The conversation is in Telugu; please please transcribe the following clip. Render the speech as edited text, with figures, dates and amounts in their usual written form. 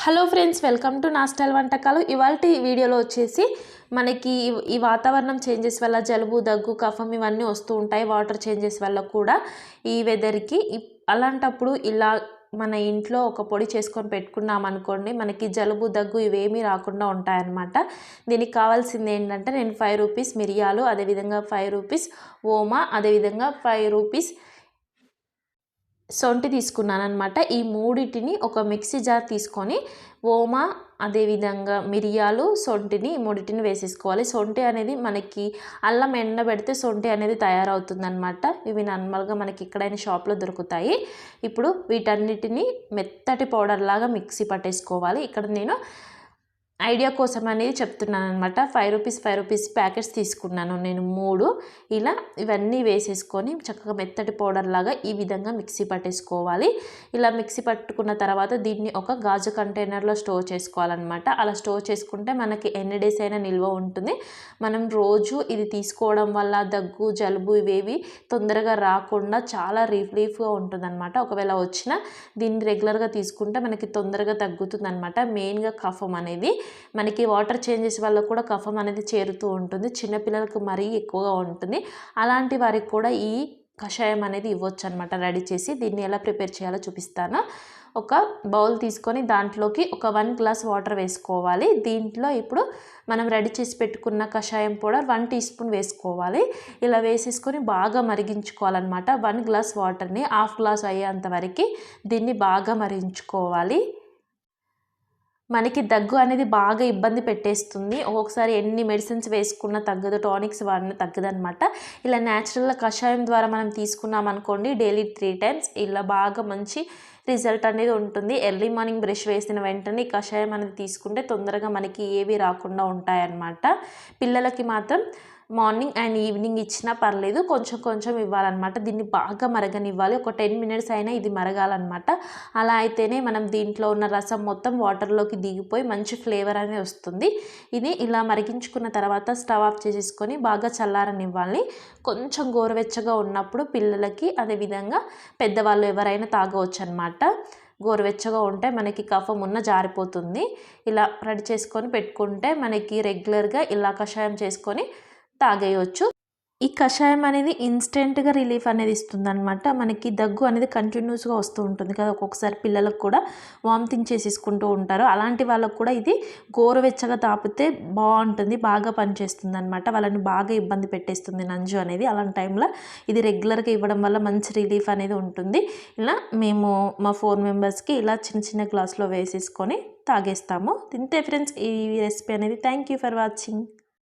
హలో ఫ్రెండ్స్, వెల్కమ్ టు నా స్టైల్ వంటకాలు. ఇవాల్టి వీడియోలో వచ్చేసి మనకి ఈ వాతావరణం చేంజెస్ వల్ల జలుబు, దగ్గు, కఫం ఇవన్నీ వస్తూ ఉంటాయి. వాటర్ చేంజెస్ వల్ల కూడా ఈ వెదర్కి అలాంటప్పుడు ఇలా మన ఇంట్లో ఒక పొడి చేసుకొని పెట్టుకున్నాం అనుకోండి, మనకి జలుబు, దగ్గు ఇవేమీ రాకుండా ఉంటాయన్నమాట. దీనికి కావాల్సింది ఏంటంటే, నేను 5 రూపీస్ మిరియాలు, అదేవిధంగా 5 రూపీస్ ఓమా, అదేవిధంగా 5 రూపీస్ సొంటి తీసుకున్నాను అనమాట. ఈ మూడిటిని ఒక మిక్సీ జార్ తీసుకొని ఓమా, అదేవిధంగా మిరియాలు, సొంటిని మూడిటిని వేసేసుకోవాలి. సొంటి అనేది మనకి అల్లం ఎండబెడితే సొంటి అనేది తయారవుతుందన్నమాట. ఇవి నార్మల్గా మనకి ఎక్కడైనా షాప్లో దొరుకుతాయి. ఇప్పుడు వీటన్నిటిని మెత్తటి పౌడర్ లాగా మిక్సీ పట్టేసుకోవాలి. ఇక్కడ నేను ఐడియా కోసం అనేది చెప్తున్నాను అనమాట. 5 రూపీస్ ప్యాకెట్స్ తీసుకున్నాను నేను 3. ఇలా ఇవన్నీ వేసేసుకొని చక్కగా మెత్తటి పౌడర్ లాగా ఈ విధంగా మిక్సీ పట్టేసుకోవాలి. ఇలా మిక్సీ పట్టుకున్న తర్వాత దీన్ని ఒక గాజు కంటైనర్లో స్టోర్ చేసుకోవాలన్నమాట. అలా స్టోర్ చేసుకుంటే మనకి ఎన్ని డేస్ అయినా నిల్వ ఉంటుంది. మనం రోజు ఇది తీసుకోవడం వల్ల దగ్గు, జలుబు ఇవేవి తొందరగా రాకుండా చాలా రిలీఫ్గా ఉంటుందన్నమాట. ఒకవేళ వచ్చినా దీన్ని రెగ్యులర్గా తీసుకుంటే మనకి తొందరగా తగ్గుతుందన్నమాట. మెయిన్గా కఫం అనేది మనకి వాటర్ చేంజెస్ వల్ల కూడా కఫం అనేది చేరుతూ ఉంటుంది. చిన్నపిల్లలకు మరీ ఎక్కువగా ఉంటుంది. అలాంటి వారికి కూడా ఈ కషాయం అనేది ఇవ్వచ్చు అనమాట. రెడీ చేసి దీన్ని ఎలా ప్రిపేర్ చేయాలో చూపిస్తాను. ఒక బౌల్ తీసుకొని దాంట్లోకి ఒక 1 గ్లాస్ వాటర్ వేసుకోవాలి. దీంట్లో ఇప్పుడు మనం రెడీ చేసి పెట్టుకున్న కషాయం పౌడర్ 1 టీ స్పూన్ వేసుకోవాలి. ఇలా వేసేసుకొని బాగా మరిగించుకోవాలన్నమాట. 1 గ్లాస్ వాటర్ని 1/2 గ్లాస్ అయ్యేంత వరకు దీన్ని బాగా మరిగించుకోవాలి. మనకి దగ్గు అనేది బాగా ఇబ్బంది పెట్టేస్తుంది. ఒక్కొక్కసారి ఎన్ని మెడిసిన్స్ వేసుకున్నా తగ్గదు, టానిక్స్ వాడినా తగ్గదనమాట. ఇలా న్యాచురల్గా కషాయం ద్వారా మనం తీసుకున్నాం అనుకోండి, డైలీ 3 టైమ్స్ ఇలా బాగా మంచి రిజల్ట్ అనేది ఉంటుంది. ఎర్లీ మార్నింగ్ బ్రష్ వేసిన వెంటనే ఈ కషాయం అనేది తీసుకుంటే తొందరగా మనకి ఏవి రాకుండా ఉంటాయన్నమాట. పిల్లలకి మాత్రం మార్నింగ్ అండ్ ఈవినింగ్ ఇచ్చినా పర్లేదు, కొంచెం కొంచెం ఇవ్వాలన్నమాట. దీన్ని బాగా మరగనివ్వాలి. ఒక 10 మినిట్స్ అయినా ఇది మరగాలన్నమాట. అలా అయితేనే మనం దీంట్లో ఉన్న రసం మొత్తం వాటర్లోకి దిగిపోయి మంచి ఫ్లేవర్ అనేది వస్తుంది. ఇది ఇలా మరిగించుకున్న తర్వాత స్టవ్ ఆఫ్ చేసేసుకొని బాగా చల్లారనివ్వాలి. కొంచెం గోరువెచ్చగా ఉన్నప్పుడు పిల్లలకి, అదేవిధంగా పెద్దవాళ్ళు ఎవరైనా తాగవచ్చు అన్నమాట. గోరువెచ్చగా ఉంటే మనకి కఫం ఉన్న జారిపోతుంది. ఇలా రెడీ చేసుకొని పెట్టుకుంటే మనకి రెగ్యులర్గా ఇలా కషాయం చేసుకొని తాగేయచ్చు. ఈ కషాయం అనేది ఇన్స్టెంట్గా రిలీఫ్ అనేది ఇస్తుందన్నమాట. మనకి దగ్గు అనేది కంటిన్యూస్గా వస్తూ ఉంటుంది కదా, ఒక్కొక్కసారి పిల్లలకు కూడా వామిటింగ్ చేసేసుకుంటూ ఉంటారు. అలాంటి వాళ్ళకు కూడా ఇది గోరువెచ్చగా తాపితే బాగుంటుంది, బాగా పనిచేస్తుంది అనమాట. వాళ్ళని బాగా ఇబ్బంది పెట్టేస్తుంది నంజు అనేది. అలాంటి టైంలో ఇది రెగ్యులర్గా ఇవ్వడం వల్ల మంచి రిలీఫ్ అనేది ఉంటుంది. ఇలా మేము మా 4 మెంబర్స్కి ఇలా చిన్న చిన్న గ్లాస్లో వేసేసుకొని తాగేస్తాము. తింటే ఫ్రెండ్స్ ఈ రెసిపీ అనేది. Thank you for watching.